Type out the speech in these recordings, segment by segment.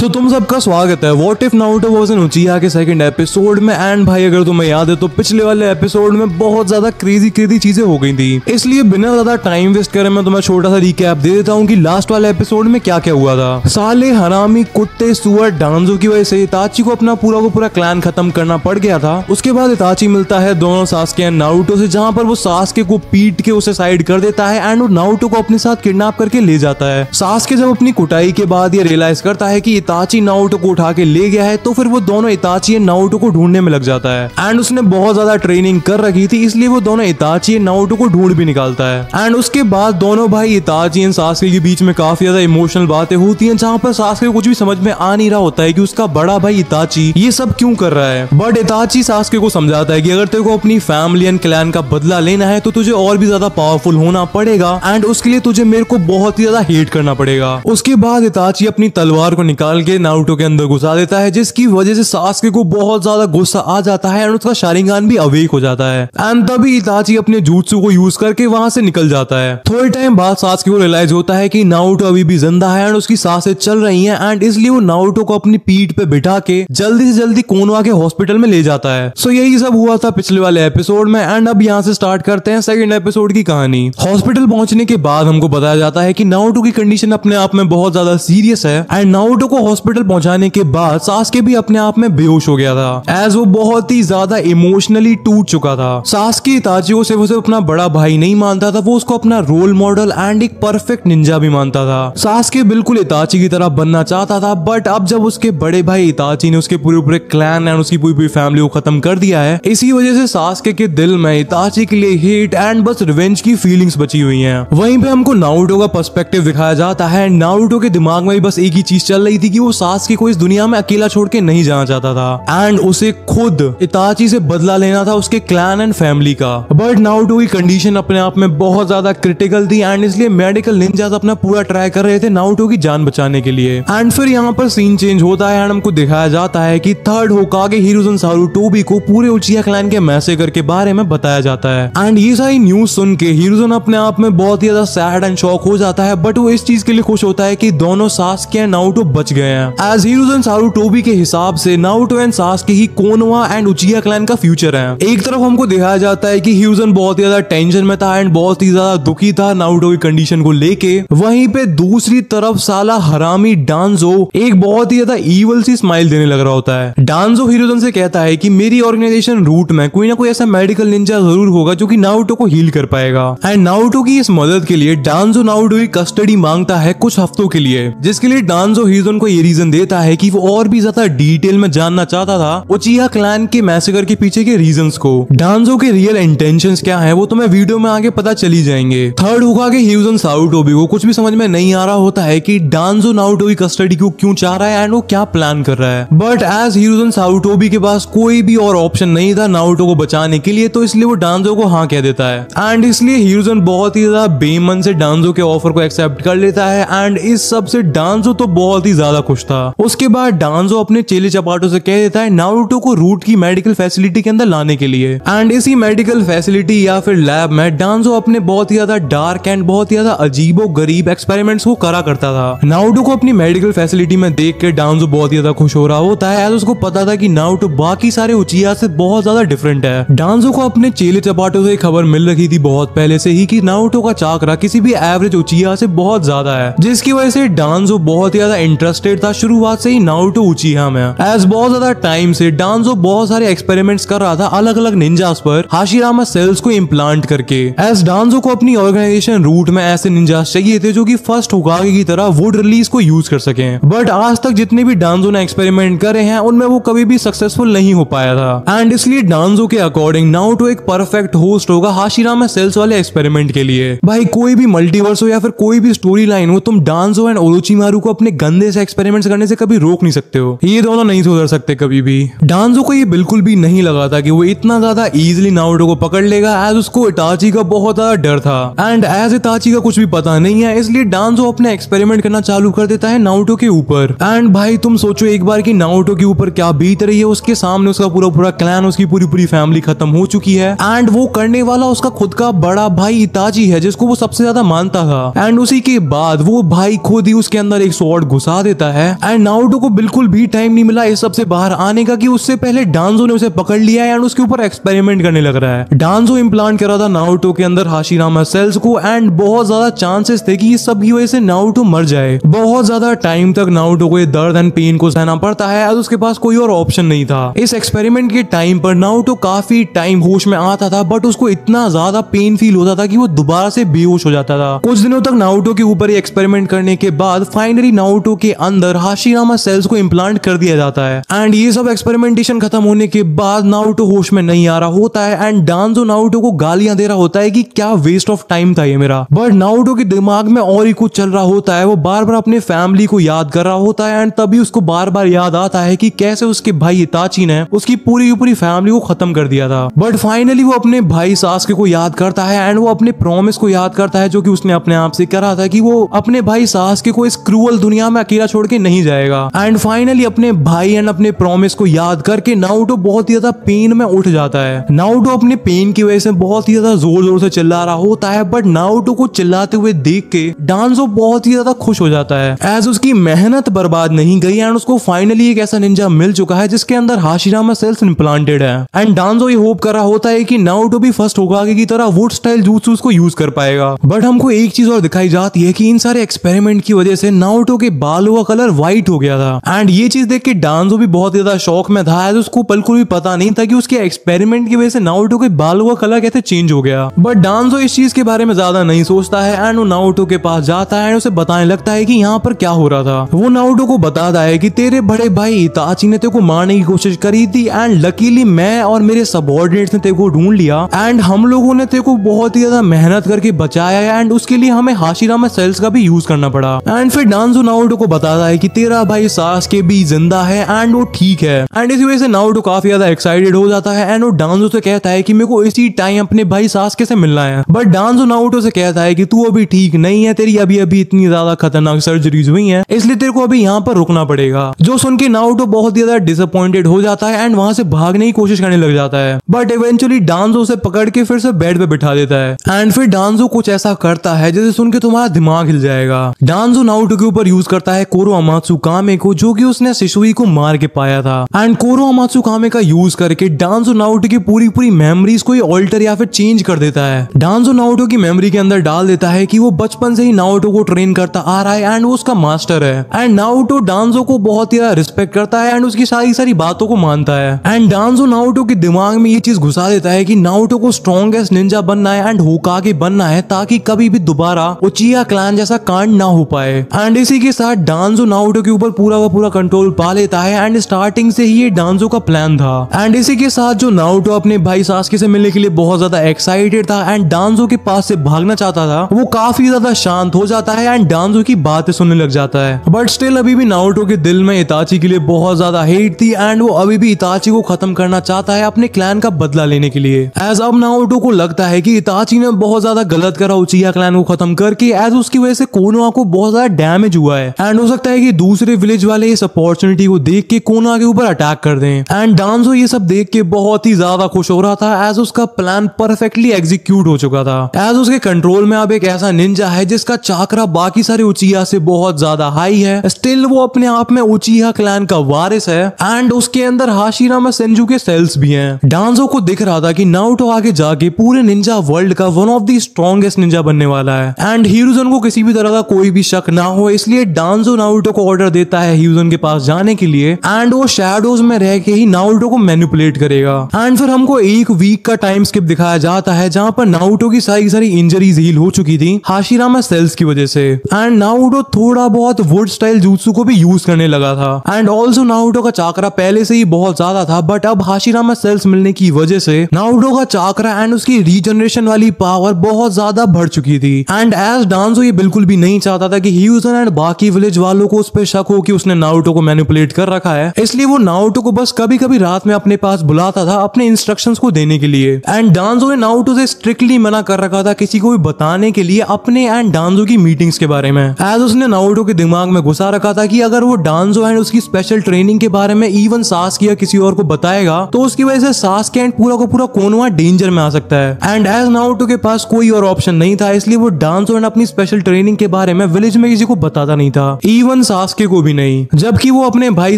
सो तुम सबका स्वागत है what if Naruto was an उचिहा के सेकंड एपिसोड में। एंड भाई अगर तुम्हें याद है तो पिछले वाले एपिसोड में बहुत ज्यादा क्रेजी चीजें हो गई थी, इसलिए बिना ज्यादा टाइम वेस्ट करे मैं तुम्हें छोटा सा रिकैप दे देता हूँ कि लास्ट वाले एपिसोड में क्या क्या हुआ था। साले हरामी कुत्ते सुअर डांजो की वजह से इताची को अपना पूरा क्लैन खत्म करना पड़ गया था। उसके बाद इताची मिलता है दोनों सास्के एंड नारुतो से, जहाँ पर वो सास्के को पीट के उसे साइड कर देता है एंड वो नारुतो को अपने साथ किडनैप करके ले जाता है। सास्के जब अपनी कुटाई के बाद ये रियलाइज करता है कि इताची नारुतो को उठा के ले गया है, तो फिर वो दोनों इताची एंड नारुतो को ढूंढने में लग जाता है। एंड उसने बहुत ज्यादा ट्रेनिंग कर रखी थी, इसलिए वो दोनों इताची एंड नारुतो को ढूंढ भी निकालता है। एंड उसके बाद दोनों भाई इताची एंड सास्के के बीच में काफी ज्यादा इमोशनल बातें होती हैं, जहाँ पर सास्के को कुछ भी समझ में आ नहीं रहा होता है कि उसका बड़ा भाई इताची ये सब क्यों कर रहा है। बट इताची सास्के को समझाता है कि अगर तेरे को अपनी फैमिली एंड क्लैन का बदला लेना है तो तुझे और भी ज्यादा पावरफुल होना पड़ेगा एंड उसके लिए तुझे मेरे को बहुत ही ज्यादा हेट करना पड़ेगा। उसके बाद इताची अपनी तलवार को निकाल के नारुतो के अंदर घुसा देता है, जिसकी वजह से सास्के को बहुत ज्यादा गुस्सा आ जाता है एंड उसका शारिंगान भी अवेक हो जाता है। एंड तभी इताची अपने jutsu को यूज करके वहां से निकल जाता है। थोड़े टाइम बाद सास्के को रियलाइज होता है कि नारुतो अभी भी जिंदा है एंड उसकी सांसें चल रही हैं एंड इसलिए वो नारुतो को अपनी पीठ पे बिठा के जल्दी से जल्दी कोनोहा के हॉस्पिटल में ले जाता है। सो यही सब हुआ था पिछले वाले एपिसोड में। एंड अब यहाँ से स्टार्ट करते हैं सेकंड एपिसोड की कहानी। हॉस्पिटल पहुंचने के बाद हमको बताया जाता है कि नारुतो की कंडीशन अपने आप में बहुत ज्यादा सीरियस है एंड नारुतो को हॉस्पिटल पहुंचाने के बाद सास्के भी अपने आप में बेहोश हो गया था, एज वो बहुत ही ज्यादा इमोशनली टूट चुका था। सास्के इताची को सिर्फ उसे अपना बड़ा भाई नहीं मानता था, वो उसको अपना रोल मॉडल एंड एक परफेक्ट निंजा भी मानता था। सास्के बिल्कुल इताची की तरह बनना चाहता था, बट अब जब उसके बड़े भाई इताची ने उसके पूरे क्लैन एंड उसकी पूरी फैमिली को खत्म कर दिया है, इसी वजह से सास्के के दिल में इताची के लिए हेट एंड बस रिवेंज की फीलिंग्स बची हुई हैं। वहीं पे हमको नारुतो का पर्सपेक्टिव दिखाया जाता है। नारुतो के दिमाग में भी बस एक ही चीज चल रही थी कि वो सास्के को इस दुनिया में अकेला छोड़ के नहीं जाना चाहता था एंड उसे खुद इताची से बदला लेना था उसके क्लैन एंड फैमिली का। बट नारुतो की कंडीशन अपने आप में बहुत ज्यादा क्रिटिकल थी एंड इसलिए मेडिकल निंजास अपना पूरा ट्राई कर रहे थे नारुतो की जान बचाने के लिए। एंड फिर यहाँ पर सीन चेंज होता है एंड हमको दिखाया जाता है कि थर्ड होकागे हिरुzen सारुटोबी को पूरे उचिहा क्लैन के मैसेकर के बारे में बताया जाता है। एंड ये सारी न्यूज सुन के हिरुzen अपने आप में बहुत ही ज्यादा सैड एंड शॉक हो जाता है, बट वो इस चीज के लिए खुश होता है कि दोनों सास्के एंड नारुतो बच गए हैं। एज हिरुzen सारुटोबी के हिसाब से Naruto and Sasuke he Konoha and उचिहा clan का फ्यूचर है। एक तरफ हमको दिखाया जाता है कि हिरुzen बहुत ही ज्यादा टेंशन में था एंड बहुत ही ज्यादा दुखी था नारुतो की कंडीशन को लेके, वहीं पे दूसरी तरफ साला हरामी डांजो एक बहुत ही ज्यादा ईवल सी स्माइल देने लग रहा होता है। डांजो हिरुzen से कहता है कि मेरी ऑर्गेनाइजेशन रूट में कोई ना कोई ऐसा मेडिकल निंजा जरूर होगा जो कि नारुतो को हील कर पाएगा। एंड नारुतो की इस मदद के लिए डांजो नारुतो की कस्टडी मांगता है कुछ हफ्तों के लिए, जिसके लिए डांजो हिरुzen को ये रीजन देता है कि वो और भी ज्यादा डिटेल में जानना चाहता था उचिहा क्लैन के मैसेकर के पीछे के रीजंस को। डांजो के रियल इंटेंशंस क्या है वो तुम्हें वीडियो में आगे पता चली जाएंगे। थर्ड होकागे हिरुzen सारुटोबी को कुछ भी समझ में नहीं आ रहा होता है कि डांजो नारुतो की कस्टडी को क्यों चाह रहा है एंड वो क्या प्लान कर रहा है। बट एज हिरुzen सारुटोबी के पास कोई भी और ऑप्शन नहीं था नारुतो को बचाने के लिए, तो इसलिए वो डांजो को हाँ कह देता है एंड इसलिए हिरुzen बहुत ही ज्यादा बेमन से डांजो के ऑफर को एक्सेप्ट कर लेता है एंड इस सब से डांजो तो बहुत ही ज्यादा खुश था। उसके बाद डांजो अपने चेले चपाटों से कह देता है नारुतो को रूट की मेडिकल फैसिलिटी के अंदर लाने के लिए। एंड इसी मेडिकल फैसिलिटी या फिर लैब में डांजो अपने बहुत ही ज्यादा डार्क एंड बहुत ही ज्यादा अजीबो गरीब एक्सपेरिमेंट्स को करा करता था। नारुतो को अपनी मेडिकल फैसिलिटी में देख के डांजो बहुत ही ज्यादा खुश हो रहा होता है, उसको पता था कि नारुतो बाकी सारे उचिहा से बहुत ज्यादा डिफरेंट है। डांजो को अपने चेले चपाटों से खबर मिल रही थी बहुत पहले से ही कि नारुतो का चाकरा किसी भी एवरेज उचिहा से बहुत ज्यादा है, जिसकी वजह से डांजो बहुत ही ज्यादा इंटरेस्टेड था शुरुआत से ही नारुतो उचिहा में। एज बहुत ज्यादा टाइम से डांजो बहुत सारे एक्सपेरिमेंट्स कर रहा था अलग अलग निंजास पर हाशिरामा सेल्स को इम्प्लांट करके। एज डांजो को अपनी ऑर्गेनाइजेशन रूट में ऐसे निंजास चाहिए थे जो कि फर्स्ट होकागे की तरह वुड रिलीज को यूज कर सके। बट आज तक जितने भी डांजो ने एक्सपेरिमेंट करे हैं उनमें वो कभी भी सक्सेसफुल नहीं हो पाया था एंड इसलिए डांजो के अकॉर्डिंग नारुतो एक परफेक्ट होस्ट होगा हाशिरामा सेल्स वाले एक्सपेरिमेंट के लिए। भाई कोई भी मल्टीवर्स हो या फिर कोई भी स्टोरी लाइन हो, तुम डांजो एंड ओरोचिमारू को अपने गंदे से एक्सपेरिमेंट्स करने से कभी रोक नहीं सकते हो। ये दोनों नहीं सुधर सकते कभी भी। डांजो को ये बिल्कुल भी नहीं लगा था कि वो इतना ज्यादा इजीली नारुतो को पकड़ लेगा, एज उसको इताची का बहुत ज्यादा डर था एंड एज इताची का कुछ भी पता नहीं है, इसलिए डांजो अपने एक्सपेरिमेंट करना चालू कर देता है नारुतो के ऊपर। एंड भाई तुम सोचो एक बार कि नारुतो के ऊपर क्या बीत रही है, उसके सामने उसका पूरा क्लैन उसकी पूरी फैमिली खत्म हो चुकी है एंड वो करने वाला उसका खुद का बड़ा भाई इताची है जिसको वो सबसे ज्यादा मानता था। एंड उसी के बाद वो भाई खुद ही उसके अंदर एक स्वॉर्ड घुसा देता है एंड नारुतो को बिल्कुल भी टाइम नहीं मिला इस सब से बाहर आने का कि उससे पहले डांजो ने उसे पकड़ लिया है एंड उसके ऊपर एक्सपेरिमेंट करने लग रहा है। डांजो इम्प्लांट कर रहा था नारुतो के अंदर हाशिरामा सेल्स को एंड बहुत ज्यादा चांसेस थे कि इस सब की वजह से नारुतो मर जाए। बहुत ज्यादा टाइम तक नारुतो को ये दर्द एंड पेन को सहना पड़ता है और उसके पास कोई और ऑप्शन नहीं था। इस एक्सपेरिमेंट के टाइम पर नारुतो काफी टाइम होश में आता था बट उसको इतना ज्यादा पेन फील होता था कि वो दोबारा से बेहोश हो जाता था। कुछ दिनों तक नारुतो के ऊपर ये एक्सपेरिमेंट करने के बाद फाइनली नारुतो के अंदर हाशिरामा सेल्स को इम्प्लांट कर दिया जाता है एंड ये सब एक्सपेरिमेंटेशन खत्म होने के बाद नारुतो होश में नहीं आ रहा होता है एंड डांजो नारुतो को गालियां दे रहा होता है कि क्या वेस्ट ऑफ टाइम था ये मेरा। बट नारुतो के दिमाग में और ही कुछ चल रहा होता है। वो बार बार अपने फैमिली को याद कर रहा होता है एंड तभी उसको बार बार याद आता है कि कैसे उसके भाई इताची ने उसकी पूरी की पूरी फैमिली को खत्म कर दिया था। बट फाइनली वो अपने भाई सास्के को याद करता है एंड वो अपने प्रॉमिस को याद करता है जो कि उसने अपने आप से करा था कि वो अपने भाई सास्के को इस क्रूअल दुनिया में अकेला छोड़ के नहीं जाएगा। एंड फाइनली अपने भाई एंड अपने प्रॉमिस को याद करके नारुतो बहुत ही ज्यादा पेन में उठ जाता है। नारुतो अपने पेन की वजह से बहुत ही ज्यादा जोर जोर से चिल्ला रहा होता है बट नारुतो को चिल्लाते हुए देख के डांजो बहुत ही ज्यादा खुश हो जाता है एज उसकी मेहनत बर्बाद नहीं गई एंड उसको फाइनली एक ऐसा निंजा मिल चुका है जिसके अंदर हाशिरामा सेल्स इम्प्लांटेड है। एंड डांजो ये होप कर रहा होता है कि नारुतो भी फर्स्ट होकागे की तरह वुड स्टाइल jutsu को यूज कर पाएगा। बट हमको एक चीज और दिखाई जाती है कि इन सारे एक्सपेरिमेंट की वजह से नारुतो के बालों का कलर व्हाइट हो गया था एंड ये चीज देख के डांजो भी बहुत ज्यादा शौक में था। उसको बिल्कुल भी पता नहीं था कि उसके एक्सपेरिमेंट की वजह से नारुतो के बालों का कलर कैसे चेंज हो गया। बट डांजो इस चीज के बारे में ज्यादा नहीं सोचता है एंड वो नारुतो के पास जाता है एंड उसे बताने लगता है कि यहाँ पर क्या हो रहा था। वो नारुतो को बताता है कि तेरे बड़े भाई इताची ने तेरे को मारने की कोशिश करी थी एंड लकीली मैं और मेरे सबऑर्डिनेट्स ने तेरे को ढूंढ लिया एंड हम लोगों ने तेरे को बहुत ही ज्यादा मेहनत करके बचाया एंड उसके लिए हमें हाशिरामा सेल्स का भी यूज करना पड़ा। एंड फिर डांजो नारुतो को बताता है कि तेरा भाई सास्के भी जिंदा है एंड वो ठीक है एंड इसी वजह से नारुतो काफी ज्यादा एक्साइटेड हो जाता है एंड वो डांजो से कहता है कि मेरे को इसी टाइम अपने भाई सास्के से मिलना है। बट डांजो नारुतो से कहता है कि तू अभी ठीक नहीं है, तेरी अभी अभी इतनी ज्यादा खतरनाक सर्जरीज हुई हैं इसलिए तेरे को अभी यहाँ पर रुकना पड़ेगा। जो सुन के नारुतो बहुत ज्यादा डिसअपॉइंटेड हो जाता है एंड वहां से भागने की कोशिश करने लग जाता है बट इवेंचुअली डांजो उसे पकड़ के फिर से बेड पे बिठा देता है एंड फिर डांजो कुछ ऐसा करता है जिसे सुन के तुम्हारा दिमाग हिल जाएगा। डांजो नारुतो के ऊपर यूज करता है कोरो अमात्सु कामे को जो कि उसने शिशुई को मार के पाया था एंड कोरो अमात्सु कामे का यूज करके डांजो नारुतो की पूरी पूरी मेमोरीज को ऑल्टर या फिर चेंज कर देता है। डांजो नारुतो की मेमोरी के अंदर डाल देता है कि वो बचपन से ही नारुतो को ट्रेन करता आ रहा है एंड वो उसका मास्टर है एंड नारुतो डांजो को बहुत ही रिस्पेक्ट करता है एंड उसकी सारी बातों को मानता है एंड डांजो नारुतो के दिमाग में ये चीज घुसा देता है कि नारुतो को स्ट्रॉन्गेस्ट निंजा बनना है एंड होकागे बनना है ताकि कभी भी दोबारा उचिहा क्लैन जैसा कांड ना हो पाए। एंड इसी के साथ डांजो नारुतो के ऊपर पूरा का पूरा कंट्रोल पा लेता है एंड स्टार्टिंग से ही ये डांजो का प्लान था। एंड इसी के साथ जो नारुतो अपने भाई सास्के से मिलने के लिए बहुत ज्यादा एक्साइटेड था एंड डांजो के पास से भागना चाहता था वो काफी ज्यादा शांत हो जाता है एंड डांजो की बातें सुनने लग जाता है। बट स्टिल अभी भी नारुतो के दिल में इताची के लिए बहुत ज्यादा हेट थी एंड वो अभी भी इताची को खत्म करना चाहता है अपने क्लैन का बदला लेने के लिए। एज अब नारुतो को लगता है कि इताची ने बहुत ज्यादा गलत करा उचिहा क्लैन को खत्म करके एज उसकी वजह से कोनोहा को बहुत ज्यादा डैमेज हुआ है एंड हो सकता है कि दूसरे विलेज वाले इस अपॉर्चुनिटी को देख के कोनोहा के ऊपर अटैक कर दें। एंड डांजो ये सब देख के बहुत ही ज्यादा खुश हो रहा था एज उसका प्लान परफेक्टली एग्जीक्यूट हो चुका था। एज उसके कंट्रोल में अब एक ऐसा निंजा है जिसका चाकरा बाकी सारे उचिहा से बहुत ज्यादा हाई है। स्टिल वो अपने आप में उचिहा क्लैन का वारिस है एंड उसके अंदर हाशिरामा सेंजू के सेल्स भी हैं। डांजो को दिख रहा था कि नारुतो आगे जाके पूरे निंजा वर्ल्ड का one of the strongest Ninja बनने वाला है एंड हिरुज़न को किसी भी तरह का कोई भी शक ना हो इसलिए डांजो नारुतो को ऑर्डर देता है हिरुज़न के पास जाने के लिए एंड वो शैडोज में रह के ही नारुतो को मैनिपुलेट करेगा। एंड फिर हमको एक वीक का टाइम स्किप दिखाया जाता है जहां पर नारुतो की सारी इंजरीज हील हो चुकी थी हाशिरामा सेल्स की वजह से एंड नारुतो थोड़ा बहुत वुड स्टाइल jutsu को भी यूज करने लगा था एंड ऑल्सो नारुतो का चाकरा पहले से ही बहुत ज्यादा था बट अब हाशिरामा सेल्स मिलने की वजह से नारुतो का चाकरा एंड उसकी रीजनरेशन वाली पावर बहुत ज्यादा बढ़ चुकी थी। एंड एज डांजो ये बिल्कुल भी नहीं चाहता था कि हिरुज़न एंड बाकी विलेज वालों को उस पर शक हो कि उसने नारुतो को मैनिपुलेट कर रखा है इसलिए वो नारुतो को बस कभी कभी रात में अपने पास बुलाता था अपने इंस्ट्रक्शंस को देने के लिए। एंड डांजो ने नारुतो से स्ट्रिक्टली मना कर रखा था किसी को भी बताने के लिए अपने एंड डांजो की मीटिंग्स के बारे में एज उसने नारुतो के दिमाग में घुसा रखा था कि अगर वो डांजो एंड उसकी स्पेशल ट्रेनिंग के बारे में इवन सास्के या किसी और को बताएगा तो उसकी वजह से सास्के एंड पूरा का पूरा कोनोहा डेंजर में आ सकता है। एंड एज नारुतो के पास कोई और ऑप्शन नहीं था इसलिए वो डांजो एंड अपनी स्पेशल ट्रेनिंग के बारे में विलेज में किसी को बताता नहीं था। इवन इवन सास्के को भी नहीं, जबकि वो अपने भाई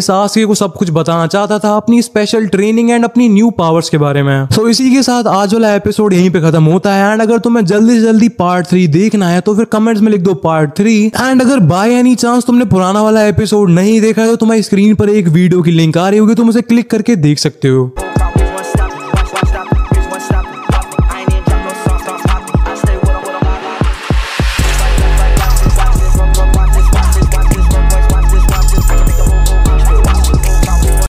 सास्के को सब कुछ बताना चाहता था अपनी स्पेशल ट्रेनिंग एंड अपनी न्यू पावर्स के बारे में। सो इसी के साथ आज वाला एपिसोड यहीं पे खत्म होता है। एंड अगर तुम्हें जल्दी से जल्दी पार्ट 3 देखना है तो फिर कमेंट्स में लिख दो पार्ट 3। एंड अगर बाय एनी चांस तुमने पुराना वाला एपिसोड नहीं देखा है तो तुम्हारी स्क्रीन पर एक वीडियो की लिंक आ रही होगी, तुम उसे क्लिक करके देख सकते हो।